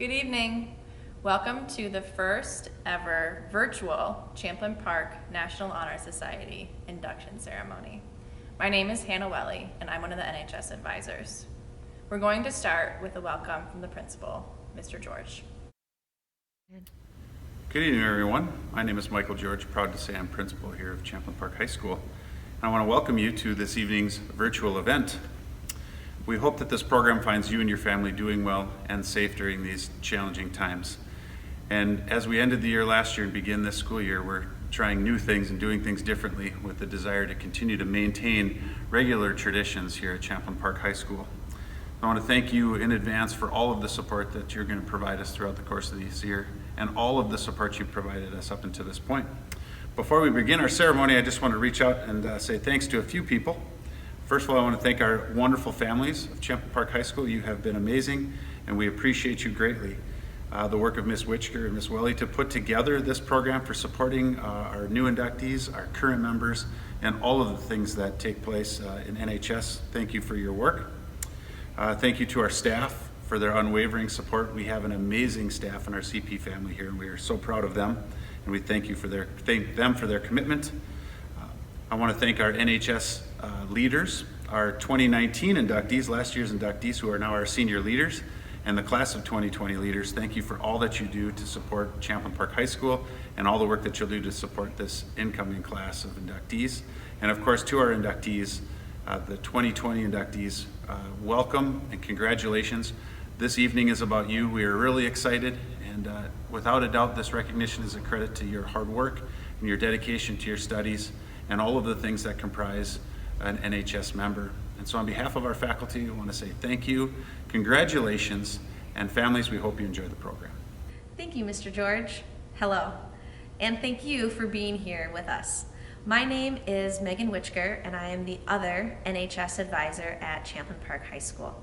Good evening. Welcome to the first ever virtual Champlain Park National Honor Society induction ceremony. My name is Hannah Welly and I'm one of the NHS advisors. We're going to start with a welcome from the principal, Mr. George. Good evening, everyone. My name is Michael George, proud to say I'm principal here of Champlain Park High School. And I want to welcome you to this evening's virtual event. We hope that this program finds you and your family doing well and safe during these challenging times. And as we ended the year last year and begin this school year, we're trying new things and doing things differently with the desire to continue to maintain regular traditions here at Champlain Park High School. I want to thank you in advance for all of the support that you're going to provide us throughout the course of this year and all of the support you've provided us up until this point. Before we begin our ceremony, I just want to reach out and say thanks to a few people. First of all, I want to thank our wonderful families of Champlain Park High School. You have been amazing, and we appreciate you greatly. The work of Ms. Witchker and Ms. Welly to put together this program for supporting our new inductees, our current members, and all of the things that take place in NHS. Thank you for your work. Thank you to our staff for their unwavering support. We have an amazing staff in our CP family here, and we are so proud of them, and we thank them for their commitment. I want to thank our NHS leaders, our 2019 inductees, last year's inductees who are now our senior leaders, and the class of 2020 leaders. Thank you for all that you do to support Champlain Park High School and all the work that you'll do to support this incoming class of inductees. And of course, to our inductees, the 2020 inductees, welcome and congratulations. This evening is about you. We are really excited, and without a doubt, this recognition is a credit to your hard work and your dedication to your studies and all of the things that comprise an NHS member. And so on behalf of our faculty, I want to say thank you, congratulations, and families, we hope you enjoy the program. Thank you, Mr. George. Hello, and thank you for being here with us. My name is Megan Witchker, and I am the other NHS advisor at Champlain Park High School.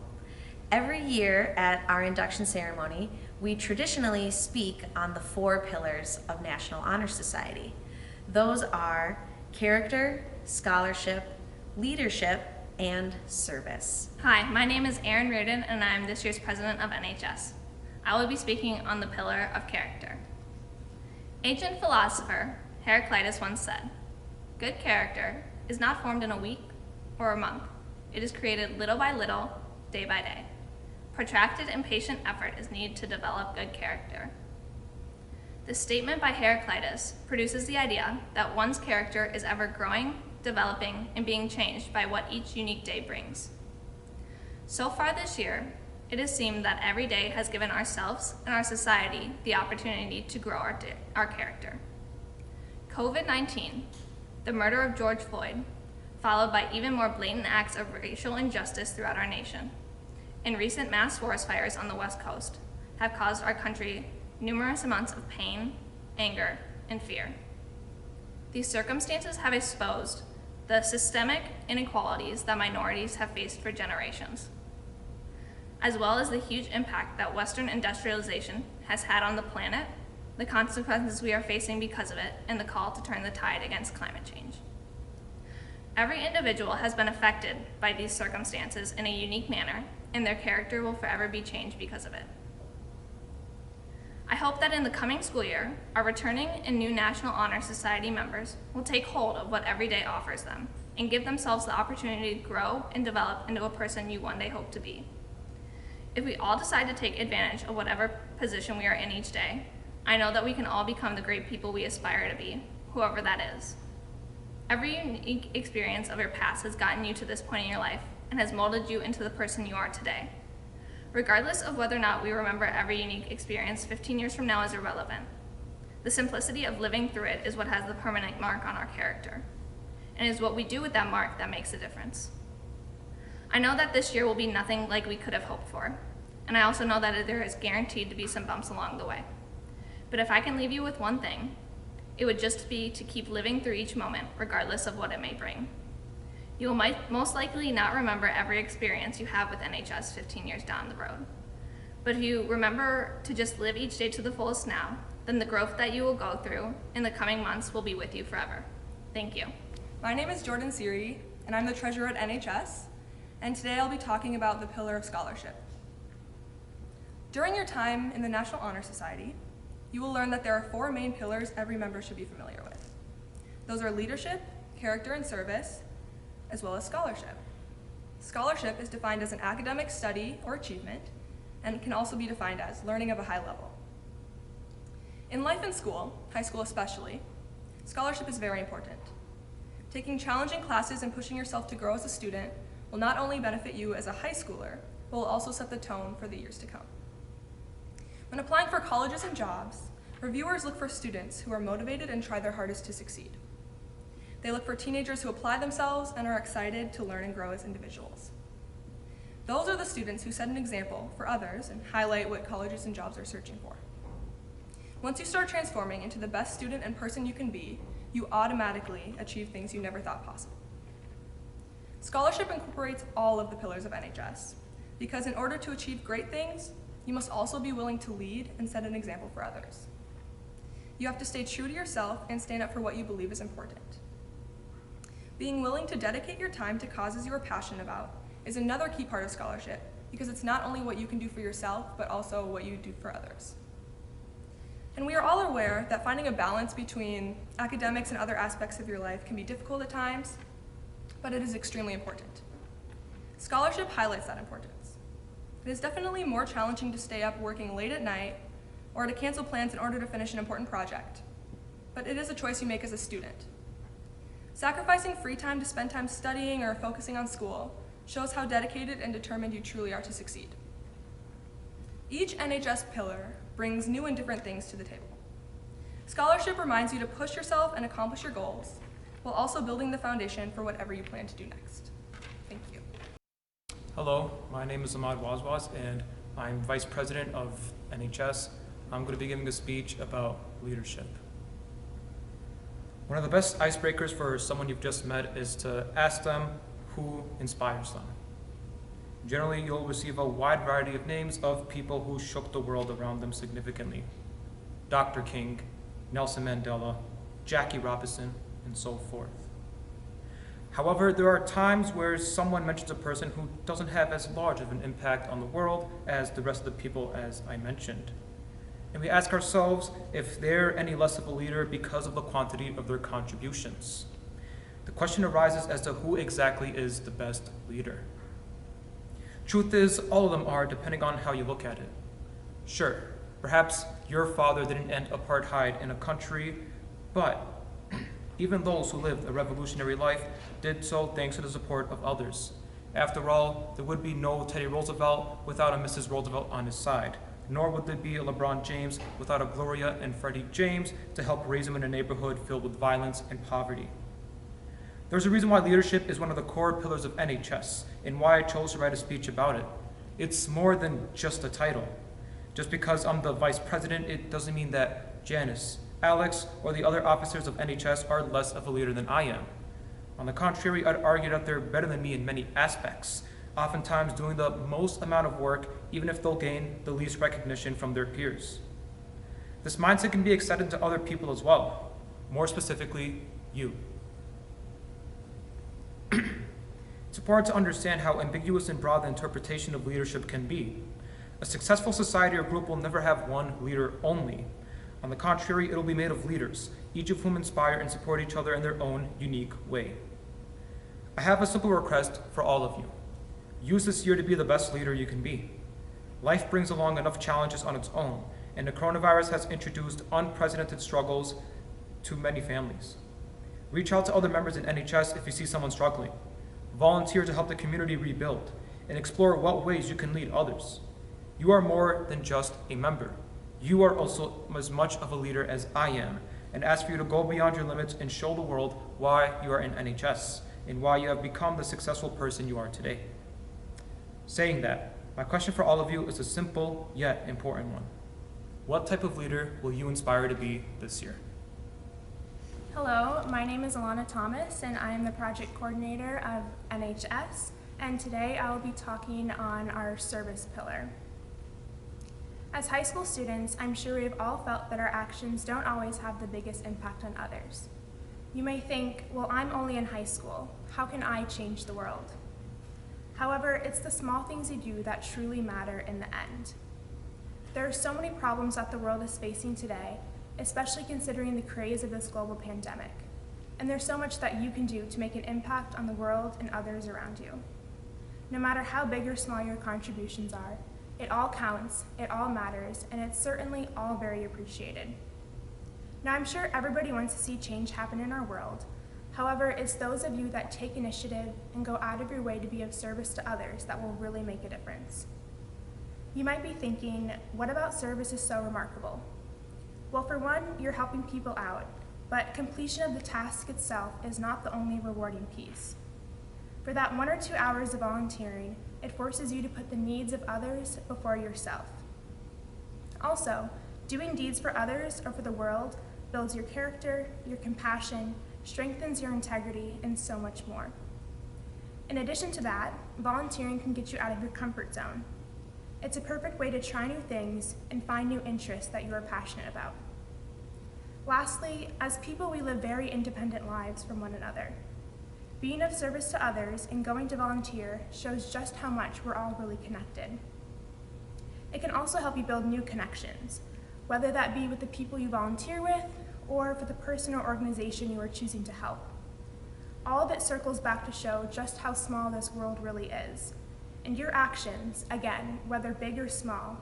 Every year at our induction ceremony, we traditionally speak on the 4 pillars of National Honor Society. Those are character, scholarship, leadership, and service. Hi, my name is Erin Reardon and I'm this year's president of NHS. I will be speaking on the pillar of character. Ancient philosopher Heraclitus once said, "Good character is not formed in a week or a month. It is created little by little, day by day. Protracted and patient effort is needed to develop good character." This statement by Heraclitus produces the idea that one's character is ever growing, developing, and being changed by what each unique day brings. So far this year, it has seemed that every day has given ourselves and our society the opportunity to grow our character. COVID-19, the murder of George Floyd, followed by even more blatant acts of racial injustice throughout our nation, and recent mass forest fires on the West Coast have caused our country numerous amounts of pain, anger, and fear. These circumstances have exposed the systemic inequalities that minorities have faced for generations, as well as the huge impact that Western industrialization has had on the planet, the consequences we are facing because of it, and the call to turn the tide against climate change. Every individual has been affected by these circumstances in a unique manner, and their character will forever be changed because of it. I hope that in the coming school year, our returning and new National Honor Society members will take hold of what every day offers them and give themselves the opportunity to grow and develop into a person you one day hope to be. If we all decide to take advantage of whatever position we are in each day, I know that we can all become the great people we aspire to be, whoever that is. Every unique experience of your past has gotten you to this point in your life and has molded you into the person you are today. Regardless of whether or not we remember every unique experience 15 years from now is irrelevant. The simplicity of living through it is what has the permanent mark on our character, and is what we do with that mark that makes a difference. I know that this year will be nothing like we could have hoped for, and I also know that there is guaranteed to be some bumps along the way. But if I can leave you with one thing, it would just be to keep living through each moment, regardless of what it may bring. You will most likely not remember every experience you have with NHS 15 years down the road. But if you remember to just live each day to the fullest now, then the growth that you will go through in the coming months will be with you forever. Thank you. My name is Jordan Siri, and I'm the treasurer at NHS, and today I'll be talking about the pillar of scholarship. During your time in the National Honor Society, you will learn that there are 4 main pillars every member should be familiar with. Those are leadership, character and service, as well as scholarship. Scholarship is defined as an academic study or achievement, and can also be defined as learning of a high level. In life and school, high school especially, scholarship is very important. Taking challenging classes and pushing yourself to grow as a student will not only benefit you as a high schooler, but will also set the tone for the years to come. When applying for colleges and jobs, reviewers look for students who are motivated and try their hardest to succeed. They look for teenagers who apply themselves and are excited to learn and grow as individuals. Those are the students who set an example for others and highlight what colleges and jobs are searching for. Once you start transforming into the best student and person you can be, you automatically achieve things you never thought possible. Scholarship incorporates all of the pillars of NHS, because in order to achieve great things, you must also be willing to lead and set an example for others. You have to stay true to yourself and stand up for what you believe is important. Being willing to dedicate your time to causes you are passionate about is another key part of scholarship, because it's not only what you can do for yourself, but also what you do for others. And we are all aware that finding a balance between academics and other aspects of your life can be difficult at times, but it is extremely important. Scholarship highlights that importance. It is definitely more challenging to stay up working late at night or to cancel plans in order to finish an important project, but it is a choice you make as a student. Sacrificing free time to spend time studying or focusing on school shows how dedicated and determined you truly are to succeed. Each NHS pillar brings new and different things to the table. Scholarship reminds you to push yourself and accomplish your goals, while also building the foundation for whatever you plan to do next. Thank you. Hello, my name is Ahmad Wazwaz, and I'm Vice President of NHS. I'm going to be giving a speech about leadership. One of the best icebreakers for someone you've just met is to ask them who inspires them. Generally, you'll receive a wide variety of names of people who shook the world around them significantly. Dr. King, Nelson Mandela, Jackie Robinson, and so forth. However, there are times where someone mentions a person who doesn't have as large of an impact on the world as the rest of the people, as I mentioned. And we ask ourselves if they're any less of a leader because of the quantity of their contributions. The question arises as to who exactly is the best leader. Truth is, all of them are, depending on how you look at it. Sure, perhaps your father didn't end apartheid in a country, but even those who lived a revolutionary life did so thanks to the support of others. After all, there would be no Teddy Roosevelt without a Mrs. Roosevelt on his side, nor would there be a LeBron James without a Gloria and Freddie James to help raise him in a neighborhood filled with violence and poverty. There's a reason why leadership is one of the core pillars of NHS, and why I chose to write a speech about it. It's more than just a title. Just because I'm the vice president, it doesn't mean that Janice, Alex, or the other officers of NHS are less of a leader than I am. On the contrary, I'd argue that they're better than me in many aspects, oftentimes doing the most amount of work, even if they'll gain the least recognition from their peers. This mindset can be extended to other people as well, more specifically, you. It's important to understand how ambiguous and broad the interpretation of leadership can be. A successful society or group will never have one leader only. On the contrary, it'll be made of leaders, each of whom inspire and support each other in their own unique way. I have a simple request for all of you. Use this year to be the best leader you can be. Life brings along enough challenges on its own, and the coronavirus has introduced unprecedented struggles to many families. Reach out to other members in NHS if you see someone struggling. Volunteer to help the community rebuild, and explore what ways you can lead others. You are more than just a member. You are also as much of a leader as I am, and ask for you to go beyond your limits and show the world why you are in NHS, and why you have become the successful person you are today. Saying that, my question for all of you is a simple yet important one. What type of leader will you inspire to be this year? Hello, my name is Alana Thomas, and I am the project coordinator of NHS, and today I will be talking on our service pillar. As high school students, I'm sure we've all felt that our actions don't always have the biggest impact on others. You may think, well, I'm only in high school. How can I change the world? However, it's the small things you do that truly matter in the end. There are so many problems that the world is facing today, especially considering the craze of this global pandemic. And there's so much that you can do to make an impact on the world and others around you. No matter how big or small your contributions are, it all counts, it all matters, and it's certainly all very appreciated. Now, I'm sure everybody wants to see change happen in our world. However, it's those of you that take initiative and go out of your way to be of service to others that will really make a difference. You might be thinking, what about service is so remarkable? Well, for one, you're helping people out, but completion of the task itself is not the only rewarding piece. For that 1 or 2 hours of volunteering, it forces you to put the needs of others before yourself. Also, doing deeds for others or for the world builds your character, your compassion, strengthens your integrity, and so much more. In addition to that, volunteering can get you out of your comfort zone. It's a perfect way to try new things and find new interests that you are passionate about. Lastly, as people, we live very independent lives from one another. Being of service to others and going to volunteer shows just how much we're all really connected. It can also help you build new connections, whether that be with the people you volunteer with or for the person or organization you are choosing to help. All of it circles back to show just how small this world really is. And your actions, again, whether big or small,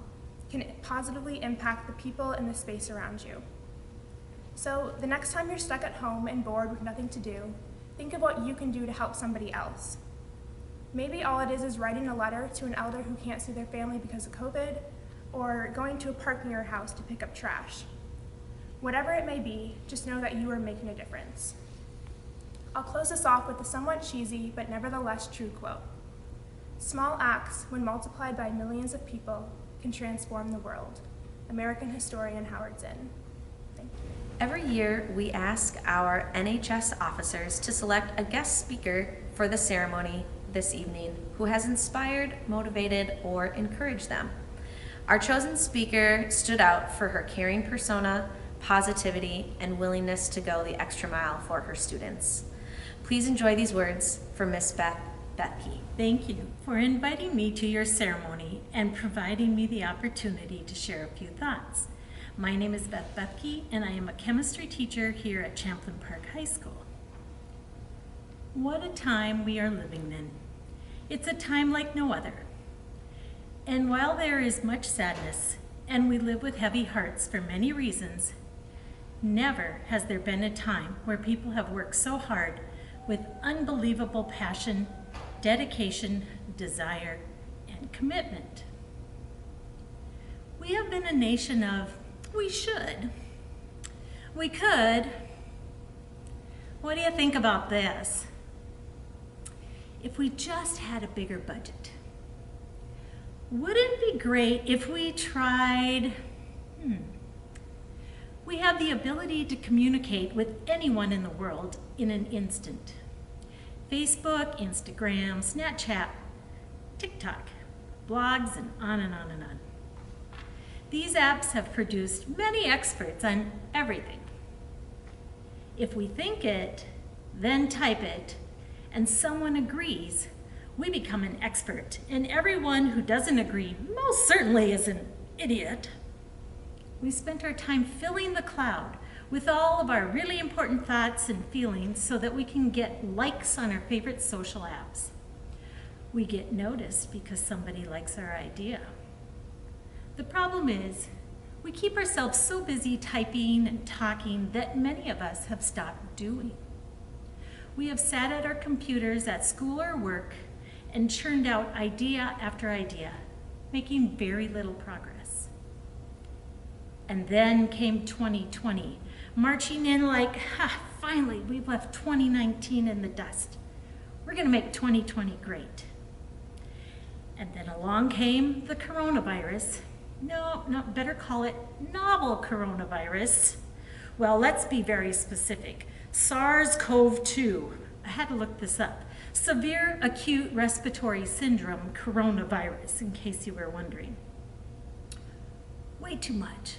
can positively impact the people and the space around you. So the next time you're stuck at home and bored with nothing to do, think of what you can do to help somebody else. Maybe all it is writing a letter to an elder who can't see their family because of COVID, or going to a park near your house to pick up trash. Whatever it may be, just know that you are making a difference. I'll close this off with a somewhat cheesy but nevertheless true quote. Small acts, when multiplied by millions of people, can transform the world. American historian Howard Zinn. Thank you. Every year, we ask our NHS officers to select a guest speaker for the ceremony this evening who has inspired, motivated, or encouraged them. Our chosen speaker stood out for her caring persona, positivity, and willingness to go the extra mile for her students. Please enjoy these words from Miss Beth Bethke. Thank you for inviting me to your ceremony and providing me the opportunity to share a few thoughts. My name is Beth Bethke, and I am a chemistry teacher here at Champlain Park High School. What a time we are living in. It's a time like no other. And while there is much sadness, and we live with heavy hearts for many reasons, never has there been a time where people have worked so hard with unbelievable passion, dedication, desire, and commitment. We have been a nation of, we should, we could. What do you think about this? If we just had a bigger budget. Wouldn't it be great if we tried, We have the ability to communicate with anyone in the world in an instant. Facebook, Instagram, Snapchat, TikTok, blogs, and on and on and on. These apps have produced many experts on everything. If we think it, then type it, and someone agrees, we become an expert, and everyone who doesn't agree most certainly is an idiot. We spent our time filling the cloud with all of our really important thoughts and feelings so that we can get likes on our favorite social apps. We get noticed because somebody likes our idea. The problem is, we keep ourselves so busy typing and talking that many of us have stopped doing. We have sat at our computers at school or work and churned out idea after idea, making very little progress. And then came 2020, marching in like, finally, we've left 2019 in the dust. We're gonna make 2020 great. And then along came the coronavirus. No, better call it novel coronavirus. Well, let's be very specific. SARS-CoV-2, I had to look this up. Severe acute respiratory syndrome coronavirus, in case you were wondering. Way too much.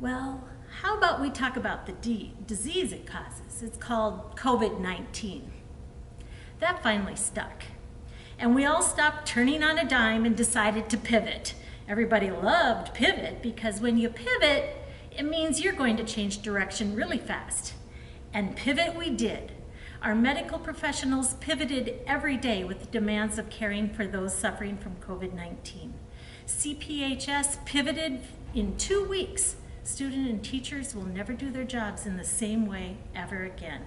Well, how about we talk about the disease it causes? It's called COVID-19. That finally stuck. And we all stopped turning on a dime and decided to pivot Everybody loved pivot because when you pivot, it means you're going to change direction really fast. And pivot we did. Our medical professionals pivoted every day with the demands of caring for those suffering from COVID-19. CPHS pivoted in 2 weeks. Students and teachers will never do their jobs in the same way ever again.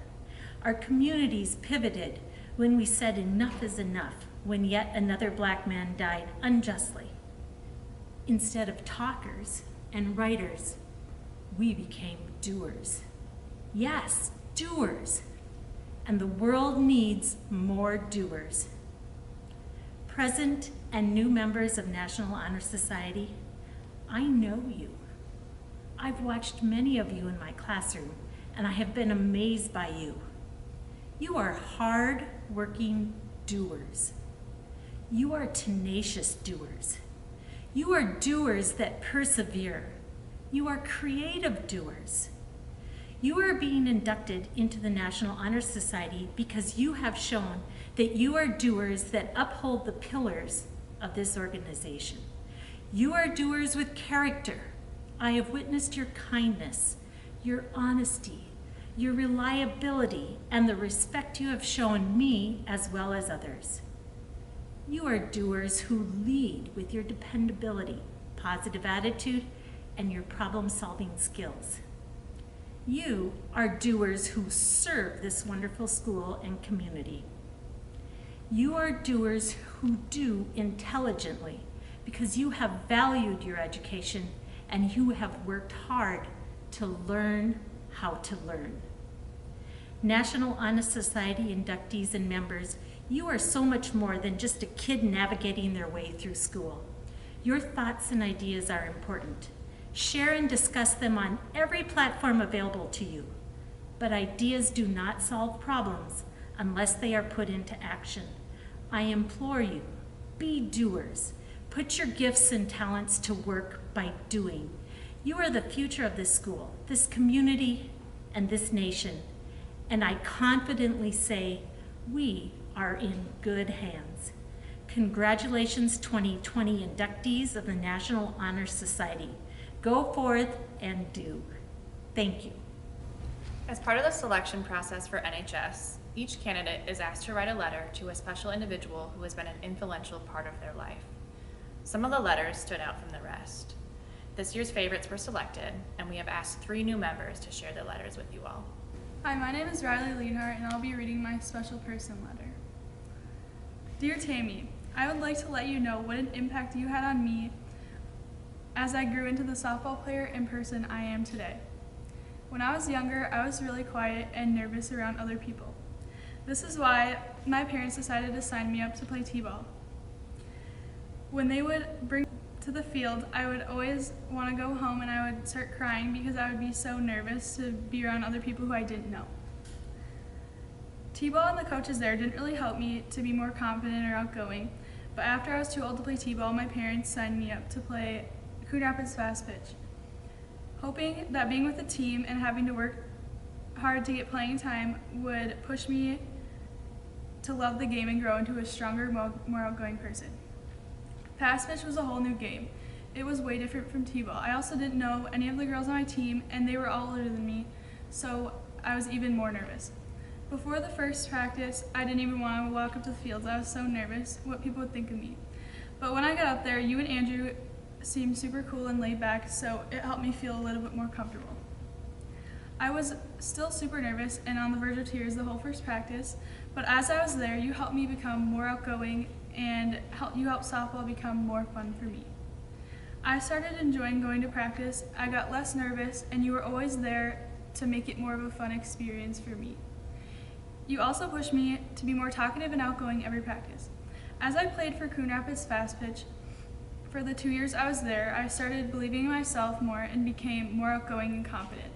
Our communities pivoted when we said enough is enough, when yet another Black man died unjustly. Instead of talkers and writers, we became doers. Yes, doers. And the world needs more doers. Present and new members of National Honor Society, I know you. I've watched many of you in my classroom, and I have been amazed by you. You are hard-working doers. You are tenacious doers. You are doers that persevere. You are creative doers. You are being inducted into the National Honor Society because you have shown that you are doers that uphold the pillars of this organization. You are doers with character. I have witnessed your kindness, your honesty, your reliability, and the respect you have shown me as well as others. You are doers who lead with your dependability, positive attitude, and your problem-solving skills. You are doers who serve this wonderful school and community. You are doers who do intelligently because you have valued your education and you have worked hard to learn how to learn. National Honor Society inductees and members, you are so much more than just a kid navigating their way through school. Your thoughts and ideas are important. Share and discuss them on every platform available to you. But ideas do not solve problems unless they are put into action. I implore you, be doers. Put your gifts and talents to work by doing. You are the future of this school, this community, and this nation. And I confidently say, we are in good hands. Congratulations, 2020 inductees of the National Honor Society. Go forth and do. Thank you. As part of the selection process for NHS, each candidate is asked to write a letter to a special individual who has been an influential part of their life. Some of the letters stood out from the rest. This year's favorites were selected, and we have asked 3 new members to share their letters with you all. Hi, my name is Riley Leonhardt, and I'll be reading my special person letter. Dear Tammy, I would like to let you know what an impact you had on me as I grew into the softball player and person I am today. When I was younger, I was really quiet and nervous around other people. This is why my parents decided to sign me up to play t-ball. When they would bring me to the field, I would always want to go home and I would start crying because I would be so nervous to be around other people who I didn't know. T-ball and the coaches there didn't really help me to be more confident or outgoing, but after I was too old to play t-ball, my parents signed me up to play Coon Rapids fast pitch, hoping that being with a team and having to work hard to get playing time would push me to love the game and grow into a stronger, more outgoing person. Fast pitch was a whole new game. It was way different from t-ball. I also didn't know any of the girls on my team, and they were all older than me, so I was even more nervous. Before the first practice, I didn't even want to walk up to the fields. I was so nervous what people would think of me. But when I got up there, you and Andrew seemed super cool and laid back, so it helped me feel a little bit more comfortable. I was still super nervous and on the verge of tears the whole first practice, but as I was there, you helped me become more outgoing and you helped softball become more fun for me. I started enjoying going to practice, I got less nervous, and you were always there to make it more of a fun experience for me. You also pushed me to be more talkative and outgoing every practice. As I played for Coon Rapids fast pitch, for the 2 years I was there, I started believing in myself more and became more outgoing and confident.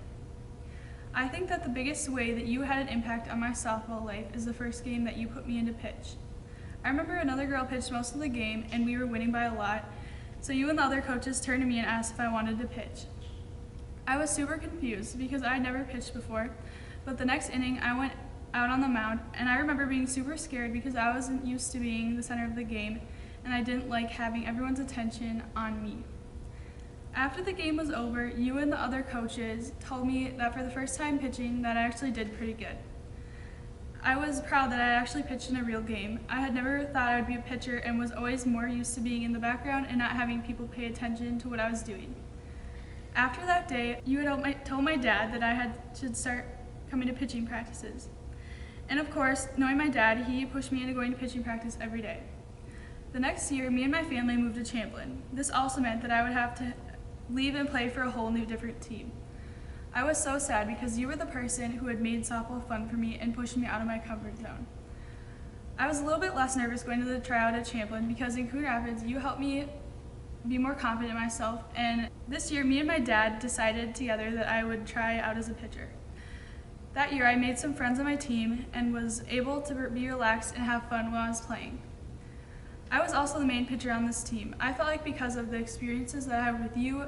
I think that the biggest way that you had an impact on my softball life is the first game that you put me into pitch. I remember another girl pitched most of the game and we were winning by a lot, so you and the other coaches turned to me and asked if I wanted to pitch. I was super confused because I had never pitched before, but the next inning I went out on the mound and I remember being super scared because I wasn't used to being the center of the game and I didn't like having everyone's attention on me. After the game was over, you and the other coaches told me that for the first time pitching that I actually did pretty good. I was proud that I actually pitched in a real game. I had never thought I would be a pitcher and was always more used to being in the background and not having people pay attention to what I was doing. After that day, you had told my dad that I should start coming to pitching practices. And of course, knowing my dad, he pushed me into going to pitching practice every day. The next year, me and my family moved to Champlin. This also meant that I would have to leave and play for a whole new different team. I was so sad because you were the person who had made softball fun for me and pushed me out of my comfort zone. I was a little bit less nervous going to the tryout at Champlin because in Coon Rapids, you helped me be more confident in myself, and this year, me and my dad decided together that I would try out as a pitcher. That year, I made some friends on my team and was able to be relaxed and have fun while I was playing. I was also the main pitcher on this team. I felt like because of the experiences that I had with you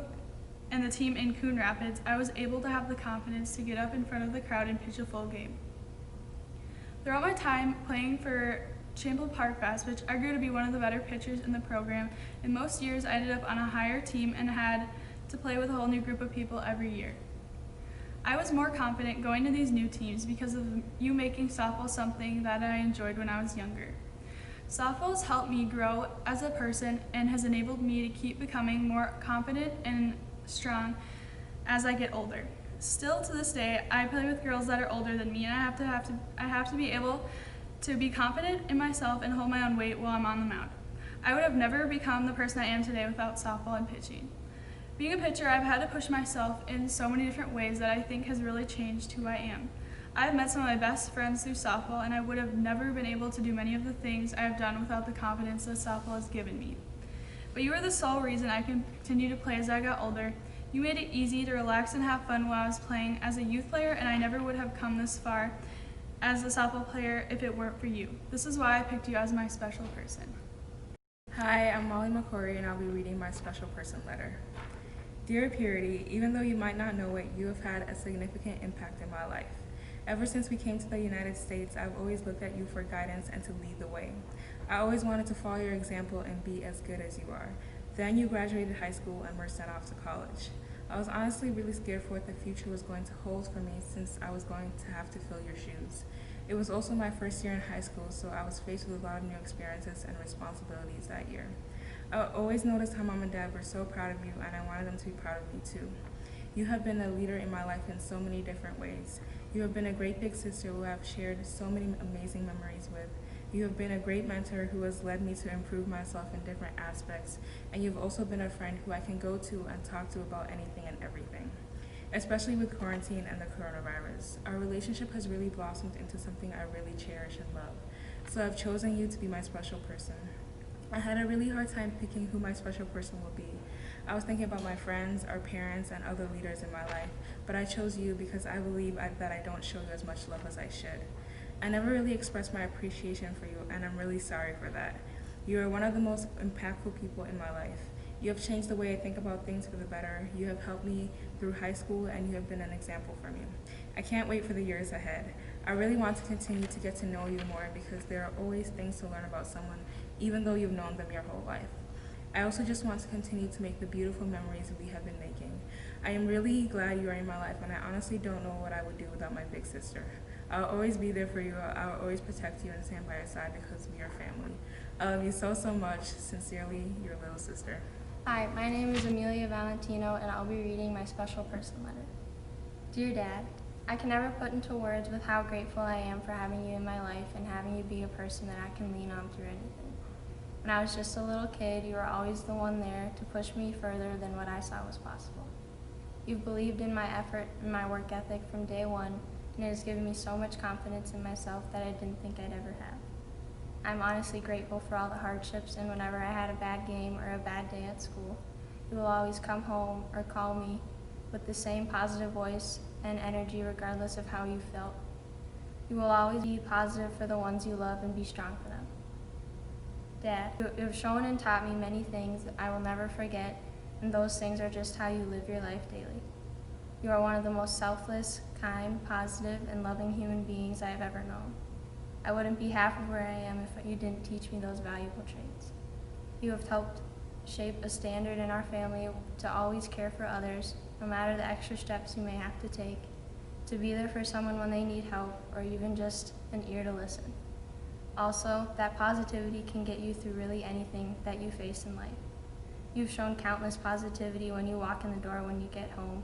and the team in Coon Rapids, I was able to have the confidence to get up in front of the crowd and pitch a full game. Throughout my time playing for Champlin Park Fast Pitch, I grew to be one of the better pitchers in the program, and most years I ended up on a higher team and had to play with a whole new group of people every year. I was more confident going to these new teams because of you making softball something that I enjoyed when I was younger. Softball has helped me grow as a person and has enabled me to keep becoming more confident and strong as I get older. Still to this day, I play with girls that are older than me, and I have to be able to be confident in myself and hold my own weight while I'm on the mound. I would have never become the person I am today without softball and pitching. Being a pitcher, I've had to push myself in so many different ways that I think has really changed who I am. I've met some of my best friends through softball, and I would have never been able to do many of the things I have done without the confidence that softball has given me. But you were the sole reason I continued to play as I got older. You made it easy to relax and have fun while I was playing as a youth player, and I never would have come this far as a softball player if it weren't for you. This is why I picked you as my special person. Hi, I'm Molly McCory, and I'll be reading my special person letter. Dear Purity, even though you might not know it, you have had a significant impact in my life. Ever since we came to the United States, I've always looked at you for guidance and to lead the way. I always wanted to follow your example and be as good as you are. Then you graduated high school and were sent off to college. I was honestly really scared for what the future was going to hold for me since I was going to have to fill your shoes. It was also my first year in high school, so I was faced with a lot of new experiences and responsibilities that year. I always noticed how Mom and Dad were so proud of you, and I wanted them to be proud of me too. You have been a leader in my life in so many different ways. You have been a great big sister who I have shared so many amazing memories with. You have been a great mentor who has led me to improve myself in different aspects, and you've also been a friend who I can go to and talk to about anything and everything. Especially with quarantine and the coronavirus, our relationship has really blossomed into something I really cherish and love. So I've chosen you to be my special person. I had a really hard time picking who my special person would be. I was thinking about my friends, our parents, and other leaders in my life, but I chose you because I believe that I don't show you as much love as I should. I never really expressed my appreciation for you, and I'm really sorry for that. You are one of the most impactful people in my life. You have changed the way I think about things for the better. You have helped me through high school, and you have been an example for me. I can't wait for the years ahead. I really want to continue to get to know you more because there are always things to learn about someone, even though you've known them your whole life. I also just want to continue to make the beautiful memories we have been making. I am really glad you are in my life, and I honestly don't know what I would do without my big sister. I'll always be there for you. I'll always protect you and stand by your side because we are family. I love you so, so much. Sincerely, your little sister. Hi, my name is Amelia Valentino, and I'll be reading my special person letter. Dear Dad, I can never put into words with how grateful I am for having you in my life and having you be a person that I can lean on through anything. When I was just a little kid, you were always the one there to push me further than what I saw was possible. You've believed in my effort and my work ethic from day one, and it has given me so much confidence in myself that I didn't think I'd ever have. I'm honestly grateful for all the hardships, and whenever I had a bad game or a bad day at school, you will always come home or call me with the same positive voice and energy regardless of how you felt. You will always be positive for the ones you love and be strong for them. Dad, you have shown and taught me many things that I will never forget, and those things are just how you live your life daily. You are one of the most selfless, kind, positive, and loving human beings I have ever known. I wouldn't be half of where I am if you didn't teach me those valuable traits. You have helped shape a standard in our family to always care for others, no matter the extra steps you may have to take, to be there for someone when they need help, or even just an ear to listen. Also, that positivity can get you through really anything that you face in life. You've shown countless positivity when you walk in the door when you get home,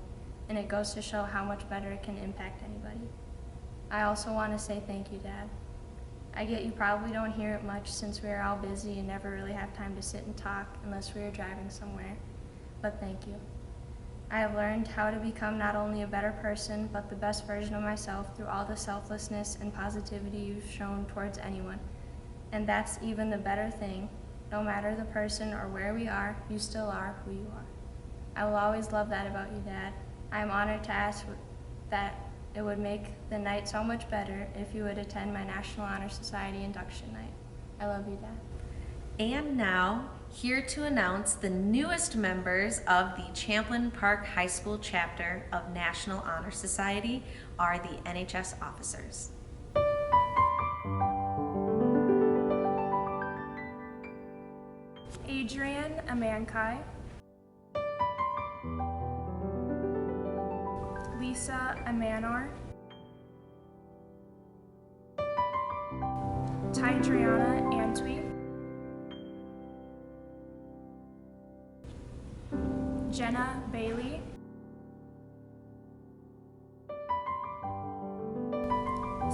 and it goes to show how much better it can impact anybody. I also want to say thank you, Dad. I get you probably don't hear it much since we are all busy and never really have time to sit and talk unless we are driving somewhere, but thank you. I have learned how to become not only a better person, but the best version of myself through all the selflessness and positivity you've shown towards anyone. And that's even the better thing. No matter the person or where we are, you still are who you are. I will always love that about you, Dad. I am honored to ask that it would make the night so much better if you would attend my National Honor Society induction night. I love you, Dad. And now, here to announce the newest members of the Champlain Park High School chapter of National Honor Society are the NHS officers. Adrian Amankai, Lisa Amanor, Tidriana Antwi, Jenna Bailey,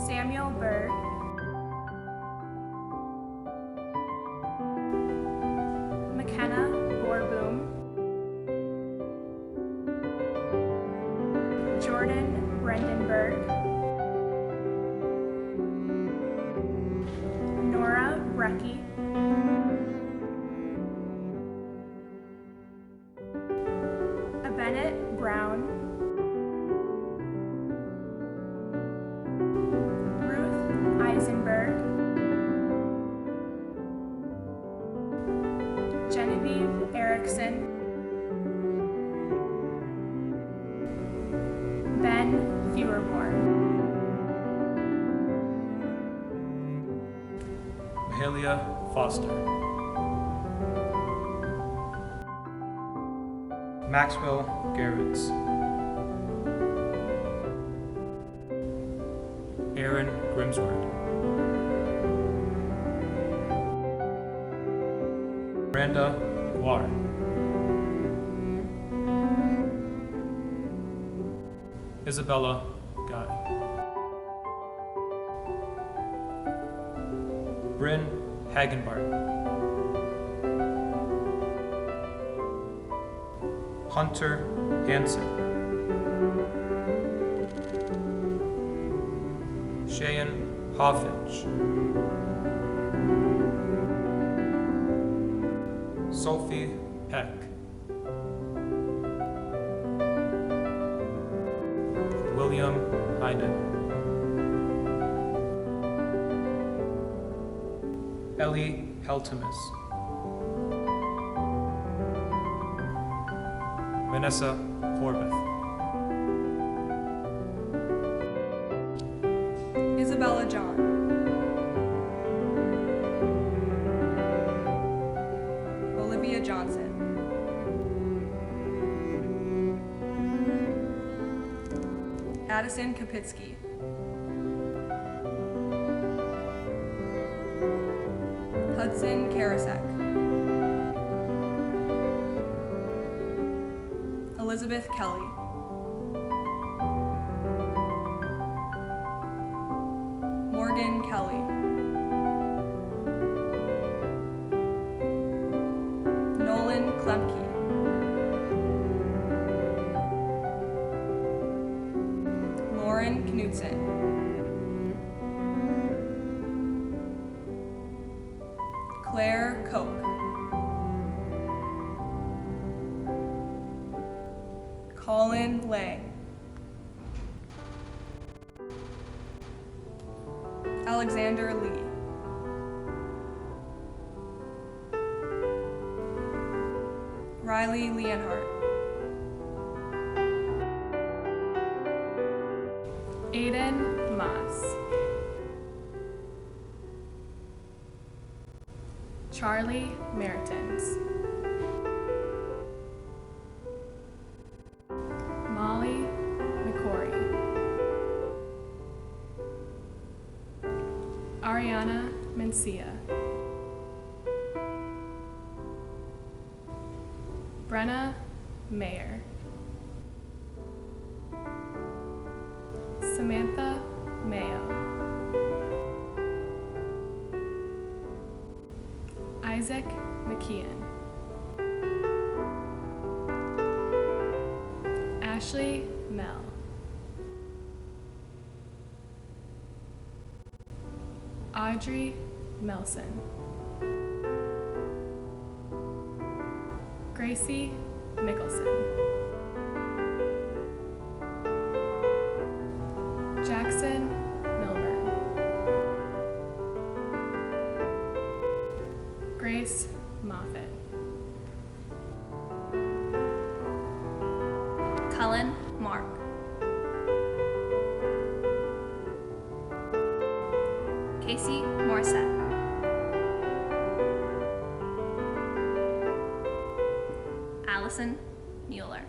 Samuel Bird, McKenna Borboom, Jordan Brendenberg, Nora Brecky, Bennett Brown, Ruth Eisenberg, Genevieve Erickson, Ben Feuerborn, Mahalia Foster, Maxwell Gerrits, Aaron Grimsworth, Miranda Guar, Isabella Guy, Bryn Hagenbart, Hunter Hansen, Cheyenne Hoffitch, Sophie Peck, William Heinen, Ellie Heltemus, Vanessa Horvath, Isabella John, Olivia Johnson, Addison Kapitsky, Hudson Karasek, Elizabeth Kelly, Morgan Kelly, Nolan Klemke, Lauren Knudsen, Claire Koch, Colin Lang, Alexander Lee, Riley Leonhardt, Aiden Moss, Charlie Meritons, Molly McCory, Ariana Mencia, Brenna Mayer, Samantha Mayo, Isaac McKeon, Ashley Mell, Audrey Melson, Gracie Mickelson, Jackson Milburn, Grace Moffett, Cullen Mark, Casey Morissette, Allison Mueller,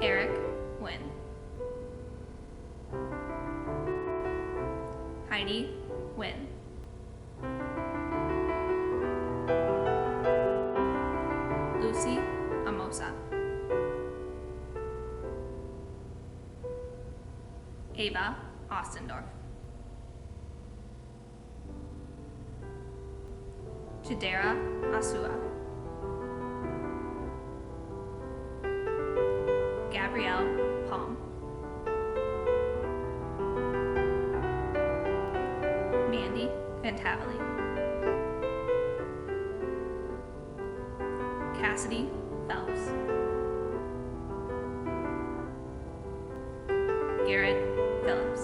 Eric Wynn, Heidi Wynn, Lucy Amosa, Ava Ostendorf, Chidera Asua, Gabrielle Palm, Mandy Ventavali, Cassidy Phelps, Garrett Phillips,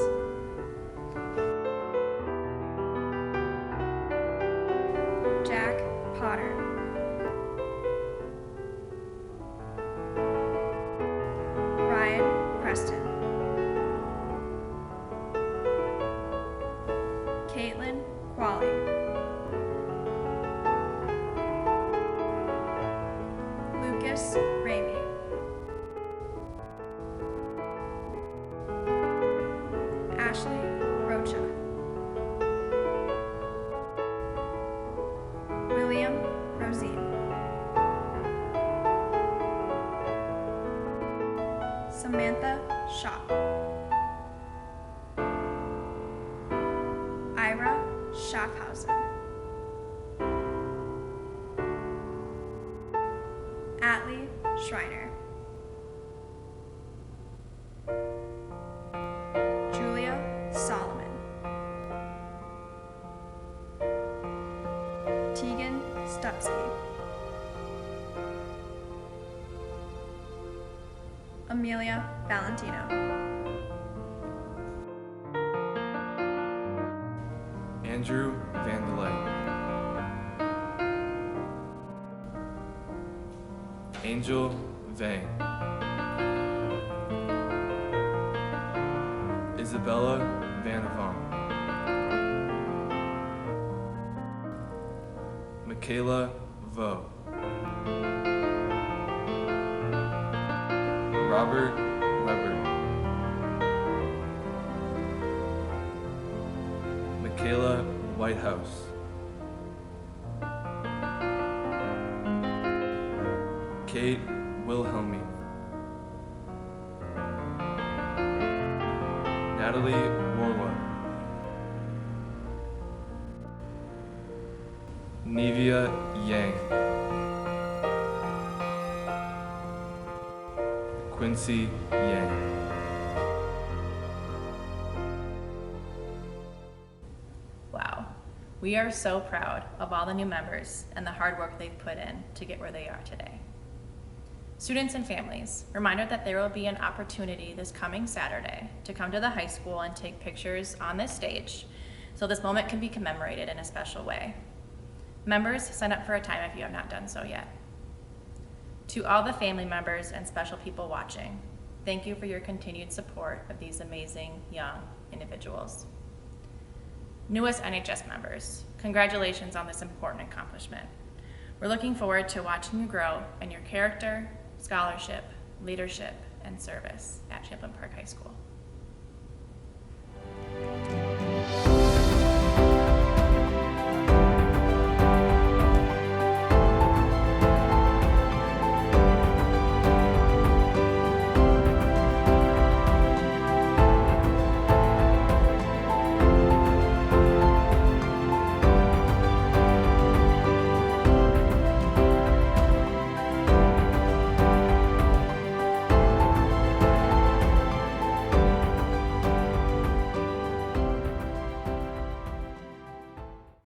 Jack Potter, Ryan Preston, Caitlin Qualley, Lucas Ramey, Ashley Rocha, William Rosine, Samantha Shaw, Ira Schaffhausen, Atlee Schreiner, Julia Solomon, Tegan Stupsky, Amelia Valentino, Andrew Van der Ley, Angel Vang, Isabella Vanavon, Michaela Vo, Robert Weber, Michaela Whitehouse, Kate Wilhelmi, Natalie Warwa, Nevia Yang, Quincy Yang. Wow. We are so proud of all the new members and the hard work they've put in to get where they are today. Students and families, reminder that there will be an opportunity this coming Saturday to come to the high school and take pictures on this stage, so this moment can be commemorated in a special way. Members, sign up for a time if you have not done so yet. To all the family members and special people watching, thank you for your continued support of these amazing young individuals. Newest NHS members, congratulations on this important accomplishment. We're looking forward to watching you grow in your character, scholarship, leadership, and service at Champlain Park High School.